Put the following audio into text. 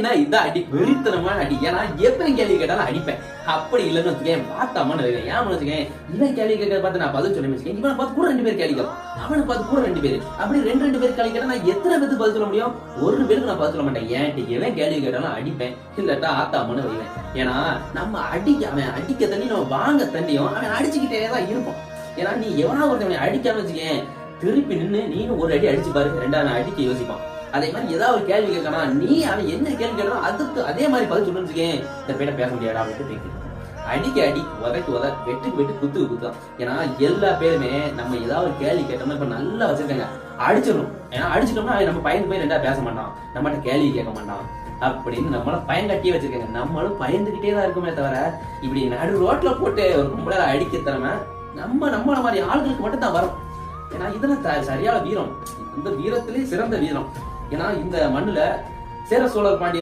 அடினா இதான் அடி, வெறித்தனமான அடி. ஏன்னா எத்தனை கேள்வி கேட்டாலும் அடிப்பேன். அப்படி இல்லைன்னு வச்சுக்கேன், பார்த்தாமன்னு இருக்கேன். ஏன் வச்சுக்கேன், இவன் கேள்வி கேட்க பார்த்து நான் பதில் சொல்ல வச்சுக்கேன், இவனை பார்த்து கூட 2 பேர் கேள்வி கேட்கும், அவனை பார்த்து கூட 2 பேர், அப்படி 2 பேர் கேள்வி கேட்டா நான் எத்தனை பேருக்கு பதில் சொல்ல முடியும்? ஒரு பேருக்கு நான் பதில் சொல்ல மாட்டேன். ஏன்ட்டு எவன் கேள்வி கேட்டாலும் அடிப்பேன், இல்லாட்டா ஆத்தாமன்னு வைவேன். ஏன்னா நம்ம அவன் அடிக்க தண்ணி நம்ம வாங்க தண்ணியும் அவன் அடிச்சுக்கிட்டே தான் இருப்பான். ஏன்னா நீ எவனா ஒருத்தவனை அடிக்காம வச்சுக்கேன், திருப்பி நின்று நீனும் ஒரு அடி அடிச்சு பாரு, 2வது அடிக்க யோசிப்பான். அதே மாதிரி ஏதாவது ஒரு கேள்வி கேட்கணும், நீ அவன் என்ன கேள்வி கேட்கணும் அதுக்கு அதே மாதிரி பதில் சொல்லணும்னு வச்சுக்கேன், இந்த பேரை பேச முடியாடா அப்படின்ட்டு பேசிட்டு அடிக்க அடி, உதைக்கு உத, வெட்டுக்கு வெட்டு, குத்துக்கு குத்தான். ஏன்னா எல்லா பேருமே நம்ம ஏதாவது ஒரு கேள்வி கேட்டோம்னா இப்ப நல்லா வச்சிருக்காங்க, அடிச்சிடணும். ஏன்னா அடிச்சிட்டோம்னா நம்ம பயந்து போய் 2 பேச மாட்டான், நம்மகிட்ட கேள்வி கேட்க மாட்டான் அப்படின்னு நம்மளும் பயன் கட்டியே வச்சிருக்காங்க. நம்மளும் பயந்துகிட்டே தான் இருக்குமே தவிர இப்படி நடு ரோட்ல போட்டு ஒரு கும்பல அடிக்க திறமை நம்மள மாதிரி ஆளுகளுக்கு மட்டும் தான் வரும். ஏன்னா இதெல்லாம் சரியான வீரம், இந்த வீரத்திலே சிறந்த வீரம். ஏன்னா இந்த மண்ணுல சேர சோழர் பாண்டிய